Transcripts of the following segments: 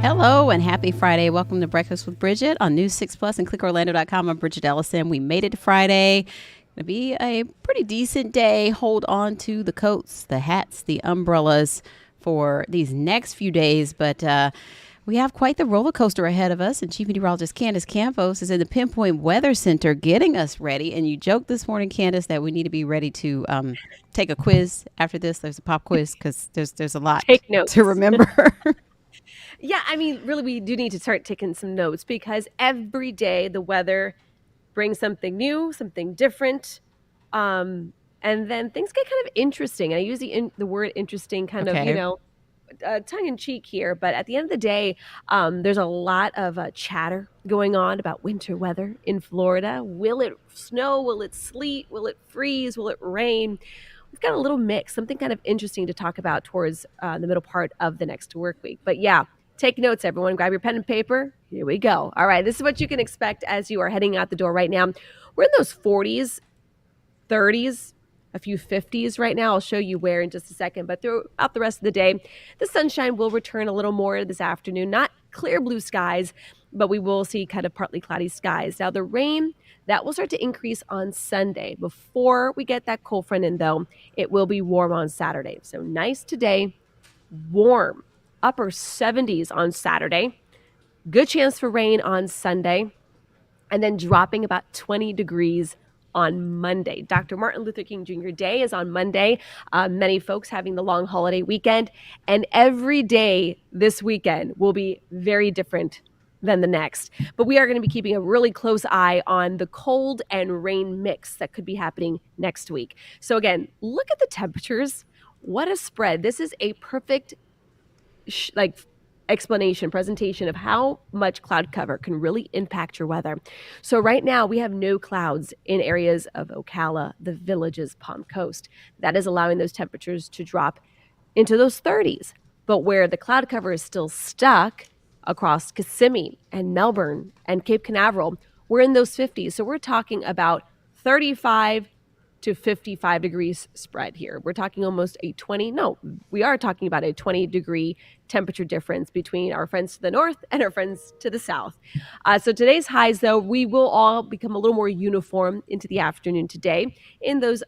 Hello and happy Friday. Welcome to Breakfast with Bridgett on News 6 Plus and clickorlando.com. I'm Bridgett Ellison. We made it to Friday. Going to be a pretty decent day. Hold on to the coats, the hats, the umbrellas for these next few days. But we have quite the roller coaster ahead of us. And Chief Meteorologist Candace Campos is in the Pinpoint Weather Center getting us ready. And you joked this morning, Candace, that we need to be ready to take a quiz after this. There's a pop quiz because there's a lot to remember. Yeah, I mean, really, we do need to start taking some notes because every day the weather brings something new, something different, and then things get kind of interesting. I use the word interesting kind of, tongue-in-cheek here, but at the end of the day, there's a lot of chatter going on about winter weather in Florida. Will it snow? Will it sleet? Will it freeze? Will it rain? We've got a little mix, something kind of interesting to talk about towards the middle part of the next work week. But yeah, take notes, everyone. Grab your pen and paper. Here we go. All right, this is what you can expect as you are heading out the door right now. We're in those 40s, 30s, a few 50s right now. I'll show you where in just a second. But throughout the rest of the day, the sunshine will return a little more this afternoon. Not clear blue skies, but we will see kind of partly cloudy skies. Now, the rain, that will start to increase on Sunday. Before we get that cold front in, though, it will be warm on Saturday. So nice today, warm, upper 70s on Saturday. Good chance for rain on Sunday. And then dropping about 20 degrees on Monday. Dr. Martin Luther King Jr. Day is on Monday. Many folks having the long holiday weekend. And every day this weekend will be very different than the next. But we are going to be keeping a really close eye on the cold and rain mix that could be happening next week. So again, look at the temperatures. What a spread. This is a perfect presentation of how much cloud cover can really impact your weather. So right now we have no clouds in areas of Ocala, the Villages, Palm Coast. That is allowing those temperatures to drop into those 30s. But where the cloud cover is still stuck across Kissimmee and Melbourne and Cape Canaveral, we're in those 50s. So we're talking about 35 to 55 degrees spread here. We're talking almost we are talking about a 20 degree temperature difference between our friends to the north and our friends to the south. So today's highs, though, we will all become a little more uniform into the afternoon today in those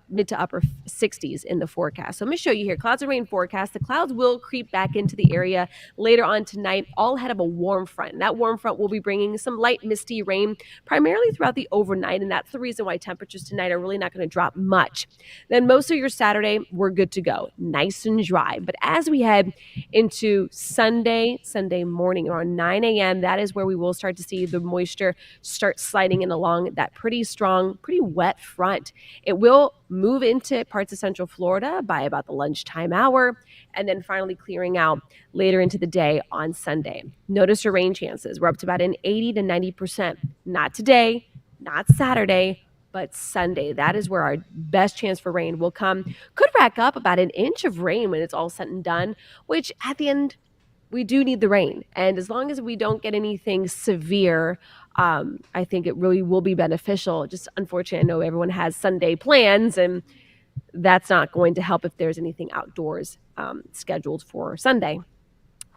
mid to upper 60s in the forecast. So I'm going to show you here, clouds and rain forecast. The clouds will creep back into the area later on tonight, all ahead of a warm front. And that warm front will be bringing some light misty rain, primarily throughout the overnight. And that's the reason why temperatures tonight are really not going to drop much. Then most of your Saturday, we're good to go. Nice and dry. But as we head into Sunday morning around 9 a.m., that is where we will start to see the moisture start sliding in along that pretty strong, pretty wet front. It will move into parts of Central Florida by about the lunchtime hour, and then finally clearing out later into the day on Sunday. Notice your rain chances. We're up to about an 80 to 90%. Not today, not Saturday, but Sunday. That is where our best chance for rain will come. Could rack up about an inch of rain when it's all said and done, which at the end, we do need the rain. And as long as we don't get anything severe, I think it really will be beneficial. Just unfortunately, I know everyone has Sunday plans, and that's not going to help if there's anything outdoors scheduled for Sunday.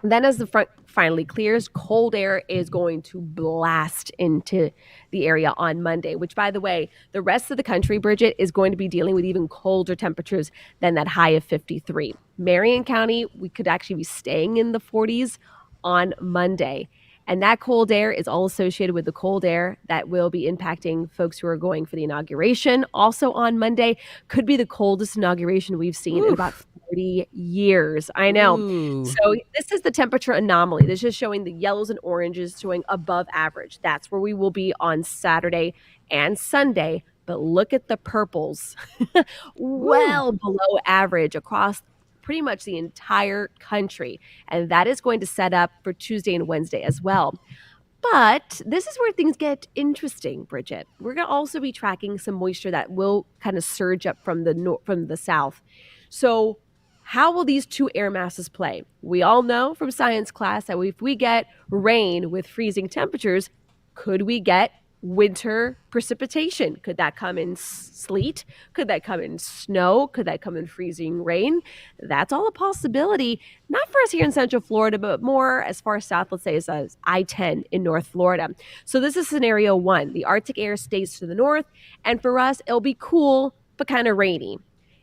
Then as the front finally clears, cold air is going to blast into the area on Monday, which, by the way, the rest of the country, Bridgett, is going to be dealing with even colder temperatures than that high of 53. Marion County, we could actually be staying in the 40s on Monday. And that cold air is all associated with the cold air that will be impacting folks who are going for the inauguration. Also on Monday, could be the coldest inauguration we've seen in about 40 years. I know. Ooh. So this is the temperature anomaly. This is showing the yellows and oranges showing above average. That's where we will be on Saturday and Sunday. But look at the purples. Well below average across pretty much the entire country. And that is going to set up for Tuesday and Wednesday as well. But this is where things get interesting, Bridgett. We're going to also be tracking some moisture that will kind of surge up from the south. So how will these two air masses play? We all know from science class that if we get rain with freezing temperatures, could we get winter precipitation. Could that come in sleet? Could that come in snow? Could that come in freezing rain? That's all a possibility, not for us here in Central Florida, but more as far south, let's say, as I-10 in North Florida. So this is scenario one. The Arctic air stays to the north, and for us, it'll be cool, but kind of rainy.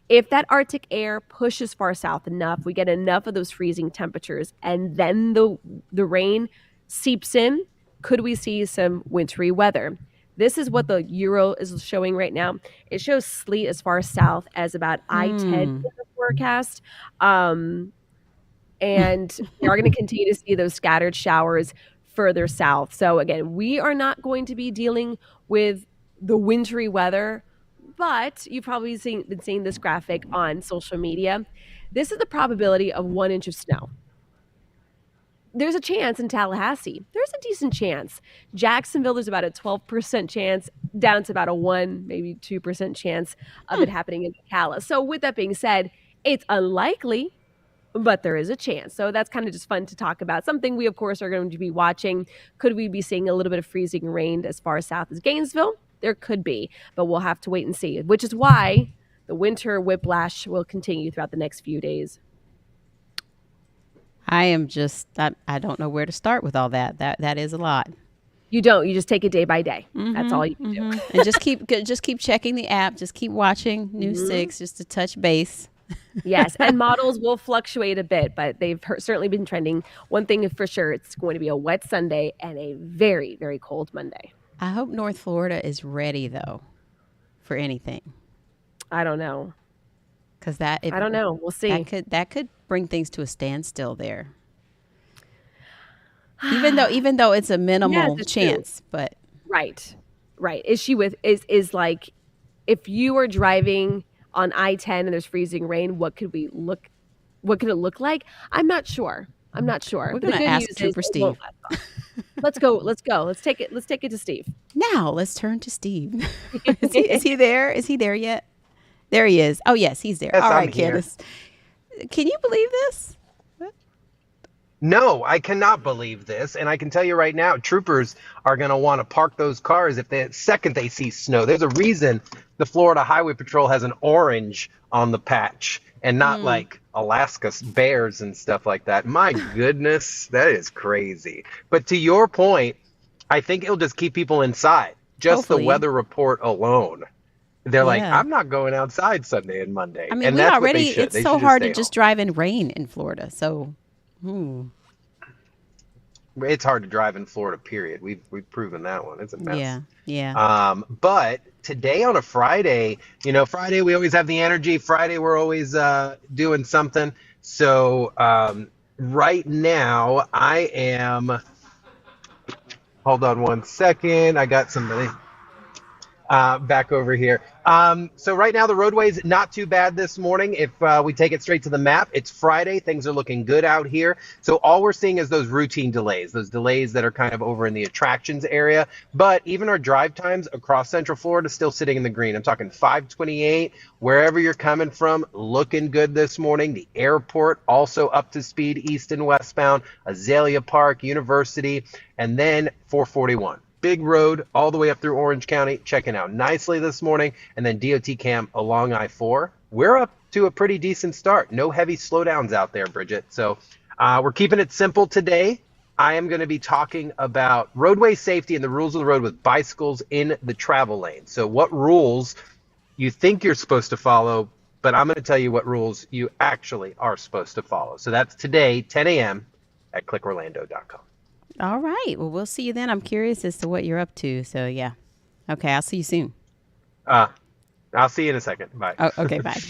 If that Arctic air pushes far south enough, we get enough of those freezing temperatures, and then the rain seeps in, could we see some wintry weather? This is what the Euro is showing right now. It shows sleet as far south as about I-10 in the forecast. And we are going to continue to see those scattered showers further south. So again, we are not going to be dealing with the wintry weather, but you've probably been seeing this graphic on social media. This is the probability of 1 inch of snow. There's a chance in Tallahassee. There's a decent chance. Jacksonville, there's about a 12% chance, down to about a 1, maybe 2% chance of it happening in Ocala. So with that being said, it's unlikely, but there is a chance. So that's kind of just fun to talk about. Something we, of course, are going to be watching. Could we be seeing a little bit of freezing rain as far south as Gainesville? There could be, but we'll have to wait and see, which is why the winter whiplash will continue throughout the next few days. I don't know where to start with all that. That is a lot. You don't. You just take it day by day. That's all you do. And just keep checking the app. Just keep watching News 6 just to touch base. Yes, and models will fluctuate a bit, but they've certainly been trending. One thing for sure, it's going to be a wet Sunday and a very, very cold Monday. I hope North Florida is ready, though, for anything. I don't know. Because I don't know. We'll see. That could bring things to a standstill there. Even though it's a minimal chance, but right. Is like, if you are driving on I-10 and there's freezing rain, what could it look like? I'm not sure. We're going to ask Trooper Steve. Let's go. Let's take it to Steve. Now let's turn to Steve. Is he there? Is he there yet? There he is. Oh yes, he's there. Yes, all right, I'm here. Candace. Can you believe this? No, I cannot believe this. And I can tell you right now, troopers are going to want to park those cars if the second they see snow. There's a reason the Florida Highway Patrol has an orange on the patch and not like Alaska bears and stuff like that. My goodness, that is crazy. But to your point, I think it'll just keep people inside. Just Hopefully. the weather report alone. They're like, Yeah. I'm not going outside Sunday and Monday. I mean, and we that's what already, they should. it's They so should hard to stay just home. drive in rain in Florida. So, It's hard to drive in Florida, period. We've proven that one. It's a mess. yeah. But today on a Friday, Friday we always have the energy. Friday we're always doing something. So right now I am. Hold on one second. I got somebody back over here. So right now the roadway's not too bad this morning. If we take it straight to the map, it's Friday. Things are looking good out here. So all we're seeing is those routine delays, those delays that are kind of over in the attractions area. But even our drive times across Central Florida still sitting in the green. I'm talking 528, wherever you're coming from, looking good this morning. The airport also up to speed east and westbound, Azalea Park, University, and then 441. Big road all the way up through Orange County, checking out nicely this morning. And then DOT cam along I-4. We're up to a pretty decent start. No heavy slowdowns out there, Bridgett. So we're keeping it simple today. I am going to be talking about roadway safety and the rules of the road with bicycles in the travel lane. So what rules you think you're supposed to follow, but I'm going to tell you what rules you actually are supposed to follow. So that's today, 10 a.m. at clickorlando.com. All right. Well, we'll see you then. I'm curious as to what you're up to. So, yeah. Okay. I'll see you soon. I'll see you in a second. Bye. Oh, okay. Bye.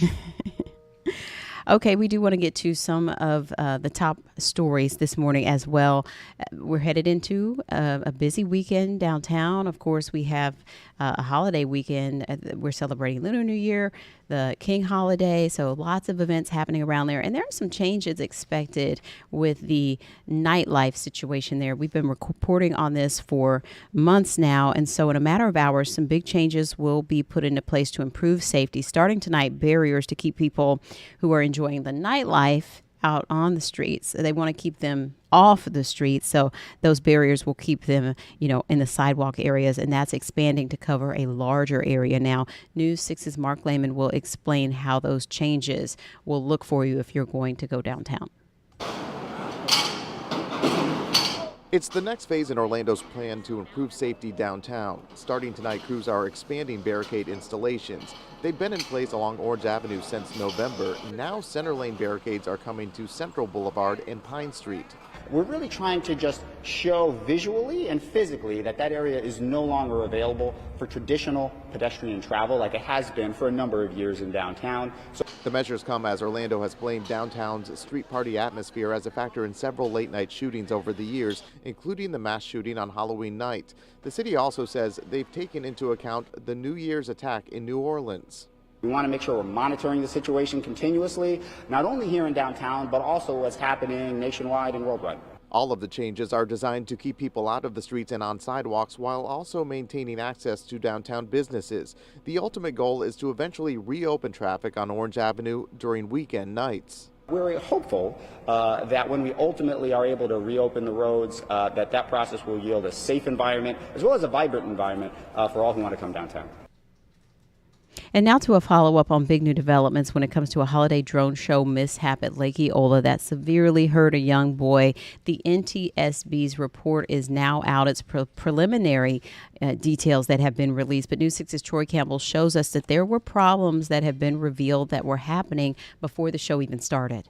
Okay, we do want to get to some of the top stories this morning as well. We're headed into a busy weekend downtown. Of course, we have a holiday weekend. We're celebrating Lunar New Year, the King holiday, so lots of events happening around there. And there are some changes expected with the nightlife situation there. We've been reporting on this for months now, and so in a matter of hours, some big changes will be put into place to improve safety. Starting tonight, barriers to keep people who are enjoying the nightlife out on the streets. They want to keep them off the streets. So those barriers will keep them, in the sidewalk areas. And that's expanding to cover a larger area now. News 6's Mark Lehman will explain how those changes will look for you if you're going to go downtown. It's the next phase in Orlando's plan to improve safety downtown. Starting tonight, crews are expanding barricade installations. They've been in place along Orange Avenue since November. Now center lane barricades are coming to Central Boulevard and Pine Street. We're really trying to just show visually and physically that area is no longer available for traditional pedestrian travel like it has been for a number of years in downtown. The measures come as Orlando has blamed downtown's street party atmosphere as a factor in several late-night shootings over the years, including the mass shooting on Halloween night. The city also says they've taken into account the New Year's attack in New Orleans. We want to make sure we're monitoring the situation continuously, not only here in downtown, but also what's happening nationwide and worldwide. All of the changes are designed to keep people out of the streets and on sidewalks while also maintaining access to downtown businesses. The ultimate goal is to eventually reopen traffic on Orange Avenue during weekend nights. We're hopeful that when we ultimately are able to reopen the roads, that process will yield a safe environment as well as a vibrant environment for all who want to come downtown. And now to a follow-up on big new developments when it comes to a holiday drone show mishap at Lake Eola that severely hurt a young boy. The NTSB's report is now out. It's preliminary details that have been released. But News 6's Troy Campbell shows us that there were problems that have been revealed that were happening before the show even started.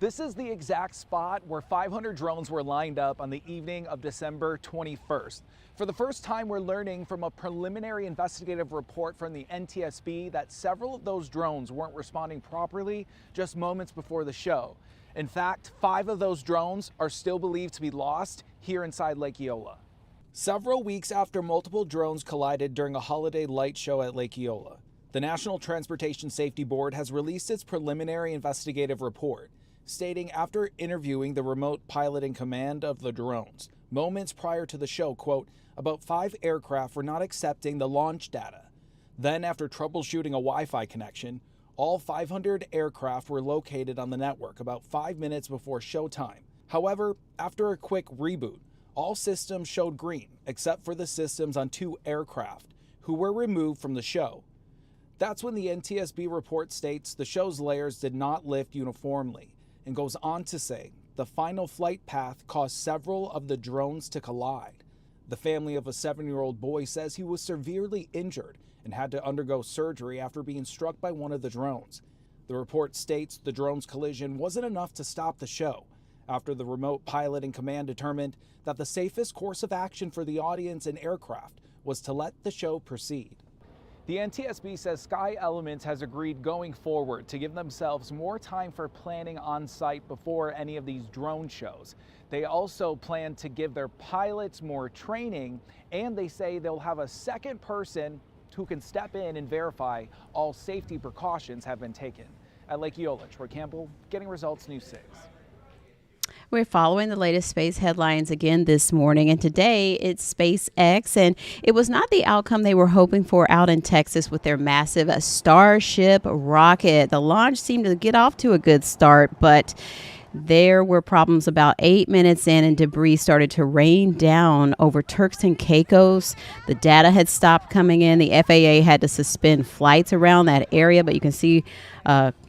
This is the exact spot where 500 drones were lined up on the evening of December 21st. For the first time, we're learning from a preliminary investigative report from the NTSB that several of those drones weren't responding properly just moments before the show. In fact, 5 of those drones are still believed to be lost here inside Lake Eola. Several weeks after multiple drones collided during a holiday light show at Lake Eola, the National Transportation Safety Board has released its preliminary investigative report, stating after interviewing the remote pilot in command of the drones moments prior to the show, quote, about 5 aircraft were not accepting the launch data. Then, after troubleshooting a Wi-Fi connection, all 500 aircraft were located on the network about 5 minutes before showtime. However, after a quick reboot, all systems showed green except for the systems on 2 aircraft, who were removed from the show. That's when the NTSB report states the show's layers did not lift uniformly, and goes on to say the final flight path caused several of the drones to collide. The family of a 7-year-old boy says he was severely injured and had to undergo surgery after being struck by one of the drones. The report states the drone's collision wasn't enough to stop the show, after the remote pilot in command determined that the safest course of action for the audience and aircraft was to let the show proceed. The NTSB says Sky Elements has agreed going forward to give themselves more time for planning on site before any of these drone shows. They also plan to give their pilots more training, and they say they'll have a second person who can step in and verify all safety precautions have been taken. At Lake Eola, Troy Campbell, Getting Results, News 6. We're following the latest space headlines again this morning, and today it's SpaceX, and it was not the outcome they were hoping for out in Texas with their massive Starship rocket. The launch seemed to get off to a good start, but there were problems about 8 minutes in, and debris started to rain down over Turks and Caicos. The data had stopped coming in. The FAA had to suspend flights around that area, but you can see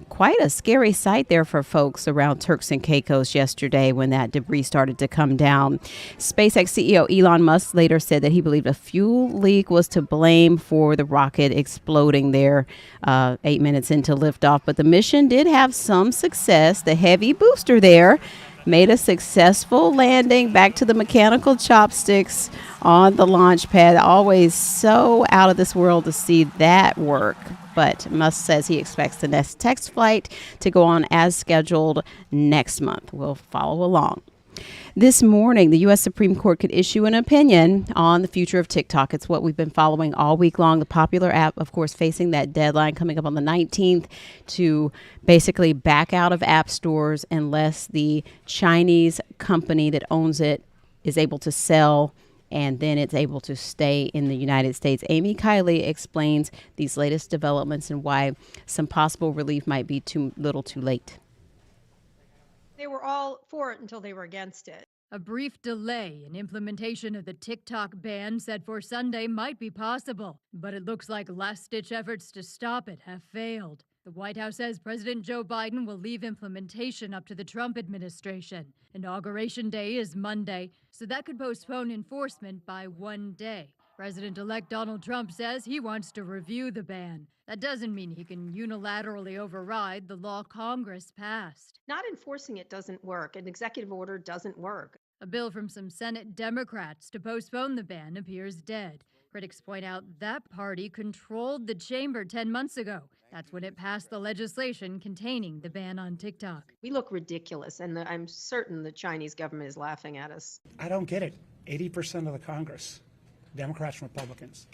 quite a scary sight there for folks around Turks and Caicos yesterday when that debris started to come down. SpaceX CEO Elon Musk later said that he believed a fuel leak was to blame for the rocket exploding there 8 minutes into liftoff. But the mission did have some success. The heavy booster there made a successful landing back to the mechanical chopsticks on the launch pad. Always so out of this world to see that work. But Musk says he expects the next test flight to go on as scheduled next month. We'll follow along. This morning, the U.S. Supreme Court could issue an opinion on the future of TikTok. It's what we've been following all week long. The popular app, of course, facing that deadline coming up on the 19th to basically back out of app stores unless the Chinese company that owns it is able to sell, and then it's able to stay in the United States. Amy Kiley explains these latest developments and why some possible relief might be too little too late. They were all for it until they were against it. A brief delay in implementation of the TikTok ban said for Sunday might be possible, but it looks like last-ditch efforts to stop it have failed. The White House says President Joe Biden will leave implementation up to the Trump administration. Inauguration Day is Monday, so that could postpone enforcement by 1 day. President-elect Donald Trump says he wants to review the ban. That doesn't mean he can unilaterally override the law Congress passed. Not enforcing it doesn't work. An executive order doesn't work. A bill from some Senate Democrats to postpone the ban appears dead. Critics point out that party controlled the chamber 10 months ago. That's when it passed the legislation containing the ban on TikTok. We look ridiculous, and I'm certain the Chinese government is laughing at us. I don't get it. 80% of the Congress, Democrats and Republicans,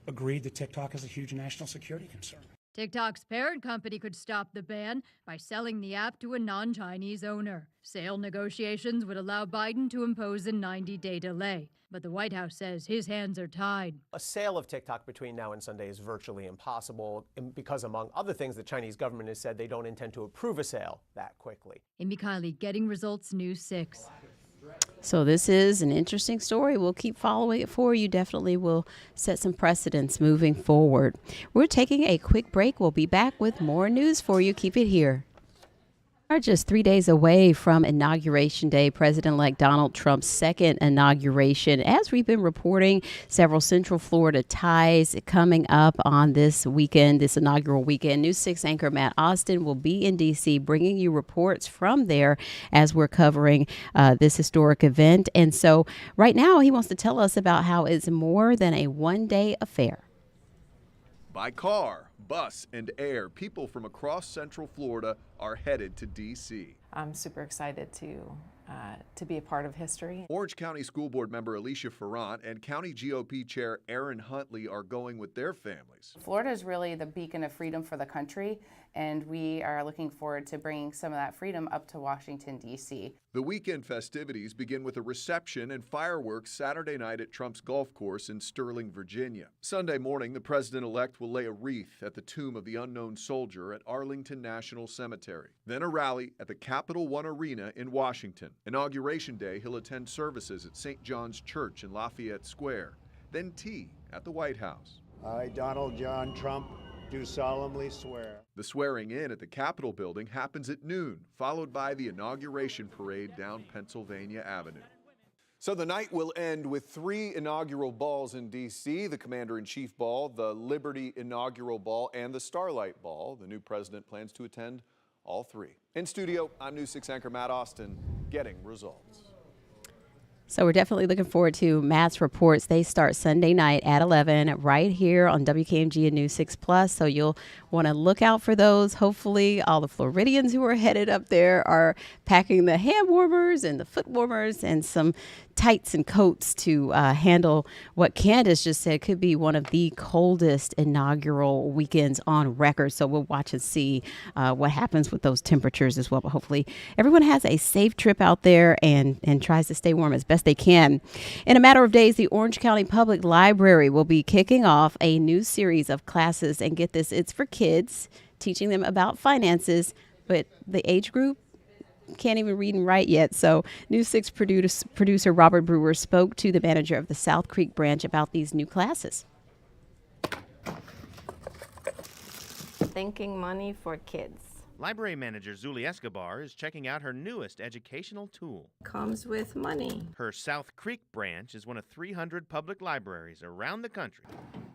agreed that TikTok is a huge national security concern. TikTok's parent company could stop the ban by selling the app to a non-Chinese owner. Sale negotiations would allow Biden to impose a 90-day delay, but the White House says his hands are tied. A sale of TikTok between now and Sunday is virtually impossible because, among other things, the Chinese government has said they don't intend to approve a sale that quickly. Amy Kiley, Getting Results, News 6. So this is an interesting story. We'll keep following it for you. Definitely will set some precedents moving forward. We're taking a quick break. We'll be back with more news for you. Keep it here. Are just 3 days away from Inauguration Day, President-elect Donald Trump's second inauguration. As we've been reporting, several Central Florida ties coming up on this weekend, this inaugural weekend. News 6 anchor Matt Austin will be in D.C. bringing you reports from there as we're covering this historic event. And so right now he wants to tell us about how it's more than a one-day affair. By car, bus, and air, people from across Central Florida are headed to D.C. I'm super excited to be a part of history. Orange County School Board member Alicia Ferrant and County GOP Chair Aaron Huntley are going with their families. Florida is really the beacon of freedom for the country, and we are looking forward to bringing some of that freedom up to Washington, D.C. The weekend festivities begin with a reception and fireworks Saturday night at Trump's golf course in Sterling, Virginia. Sunday morning, the president-elect will lay a wreath at the tomb of the unknown soldier at Arlington National Cemetery. Then a rally at the Capital One Arena in Washington. Inauguration Day, he'll attend services at St. John's Church in Lafayette Square. Then tea at the White House. I, Donald John Trump, do solemnly swear. The swearing in at the Capitol building happens at noon, followed by the inauguration parade down Pennsylvania Avenue. So the night will end with 3 inaugural balls in D.C., the Commander-in-Chief Ball, the Liberty Inaugural Ball, and the Starlight Ball. The new president plans to attend all 3. In studio, I'm News 6 anchor Matt Austin, Getting Results. So we're definitely looking forward to Matt's reports. They start Sunday night at 11 right here on WKMG and News 6 Plus. So you'll want to look out for those. Hopefully all the Floridians who are headed up there are packing the hand warmers and the foot warmers and some tights and coats to handle what Candace just said could be one of the coldest inaugural weekends on record. So we'll watch and see what happens with those temperatures as well. But hopefully everyone has a safe trip out there and tries to stay warm as best they can. In a matter of days, the Orange County Public Library will be kicking off a new series of classes. And get this, it's for kids, teaching them about finances, but the age group can't even read and write yet. So News 6 producer Robert Brewer spoke to the manager of the South Creek branch about these new classes. Thinking money for kids. Library manager Zuli Escobar is checking out her newest educational tool. Comes with money. Her South Creek branch is one of 300 public libraries around the country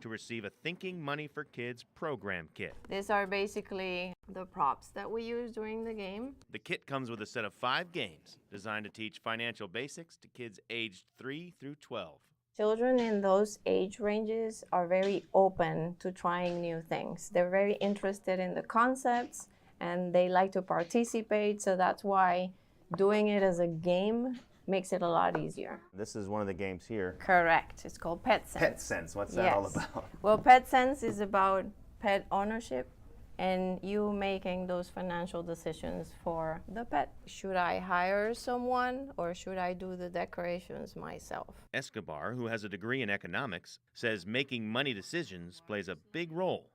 to receive a Thinking Money for Kids program kit. These are basically the props that we use during the game. The kit comes with a set of 5 games designed to teach financial basics to kids aged 3 through 12. Children in those age ranges are very open to trying new things. They're very interested in the concepts and they like to participate, so that's why doing it as a game makes it a lot easier. This is one of the games here. Correct. It's called Pet Sense. Pet Sense. What's that all about? Well, Pet Sense is about pet ownership and you making those financial decisions for the pet. Should I hire someone or should I do the decorations myself? Escobar, who has a degree in economics, says making money decisions plays a big role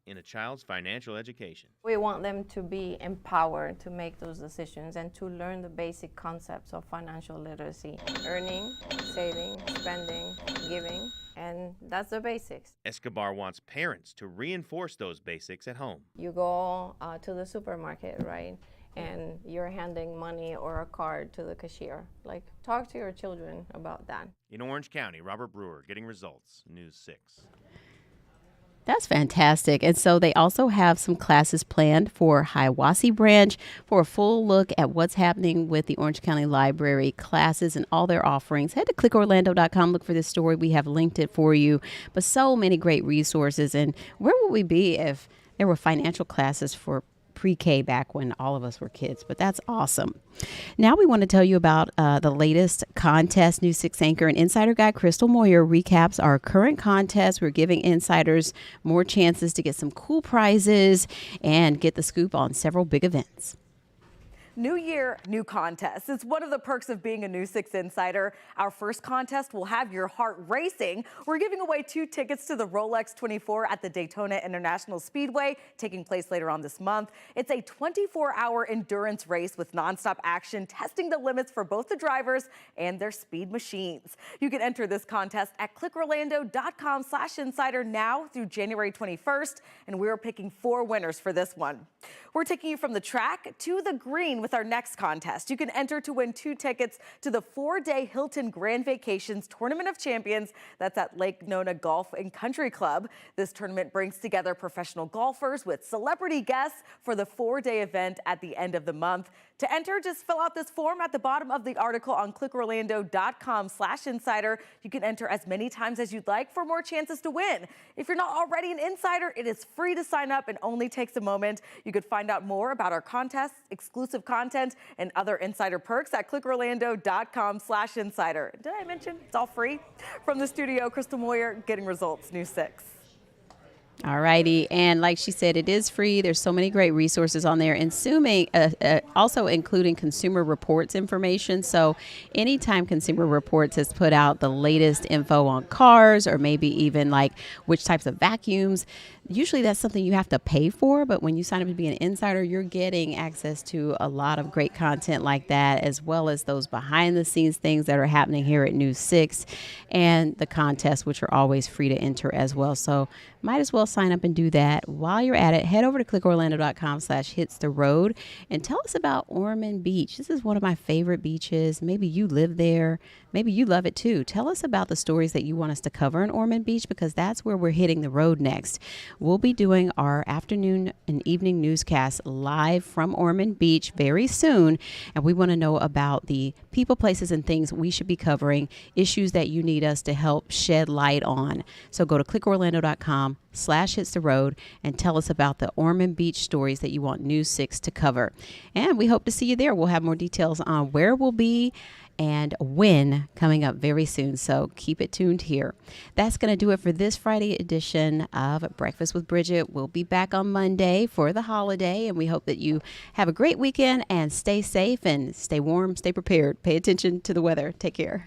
in a child's financial education. We want them to be empowered to make those decisions and to learn the basic concepts of financial literacy: earning, saving, spending, giving, and that's the basics. Escobar wants parents to reinforce those basics at home. You go to the supermarket, right? And you're handing money or a card to the cashier. Like, talk to your children about that. In Orange County, Robert Brewer, Getting Results, News 6. That's fantastic. And so they also have some classes planned for Hiawassee Branch. For a full look at what's happening with the Orange County Library classes and all their offerings, head to clickorlando.com. Look for this story. We have linked it for you. But so many great resources. And where would we be if there were financial classes for pre-K back when all of us were kids? But that's awesome. Now we want to tell you about the latest contest. News 6 anchor and insider guy Crystal Moyer recaps our current contest. We're giving insiders more chances to get some cool prizes and get the scoop on several big events. New year, new contest. It's one of the perks of being a News 6 insider. Our first contest will have your heart racing. We're giving away 2 tickets to the Rolex 24 at the Daytona International Speedway, taking place later on this month. It's a 24-hour endurance race with nonstop action, testing the limits for both the drivers and their speed machines. You can enter this contest at clickorlando.com/insider now through January 21st, and we're picking 4 winners for this one. We're taking you from the track to the green with our next contest. You can enter to win 2 tickets to the 4-day Hilton Grand Vacations Tournament of Champions. That's at Lake Nona Golf and Country Club. This tournament brings together professional golfers with celebrity guests for the 4-day event at the end of the month. To enter, just fill out this form at the bottom of the article on clickorlando.com/insider. You can enter as many times as you'd like for more chances to win. If you're not already an insider, it is free to sign up and only takes a moment. You could find out more about our contests, exclusive content, and other insider perks at clickorlando.com/insider. Did I mention it's all free? From the studio, Crystal Moyer, Getting Results, News 6. All righty. And like she said, it is free. There's so many great resources on there, and also including Consumer Reports information. So anytime Consumer Reports has put out the latest info on cars, or maybe even like which types of vacuums, usually that's something you have to pay for. But when you sign up to be an insider, you're getting access to a lot of great content like that, as well as those behind the scenes things that are happening here at News 6, and the contests, which are always free to enter as well. So might as well sign up and do that. While you're at it, head over to clickorlando.com/hitstheroad and tell us about Ormond Beach. This is one of my favorite beaches. Maybe you live there. Maybe you love it too. Tell us about the stories that you want us to cover in Ormond Beach, because that's where we're hitting the road next. We'll be doing our afternoon and evening newscast live from Ormond Beach very soon. And we want to know about the people, places, and things we should be covering, issues that you need us to help shed light on. So go to clickorlando.com/hitstheroad and tell us about the Ormond Beach stories that you want News 6 to cover. And we hope to see you there. We'll have more details on where we'll be and when coming up very soon. So keep it tuned here. That's going to do it for this Friday edition of Breakfast with Bridgett. We'll be back on Monday for the holiday, and we hope that you have a great weekend and stay safe and stay warm, stay prepared. Pay attention to the weather. Take care.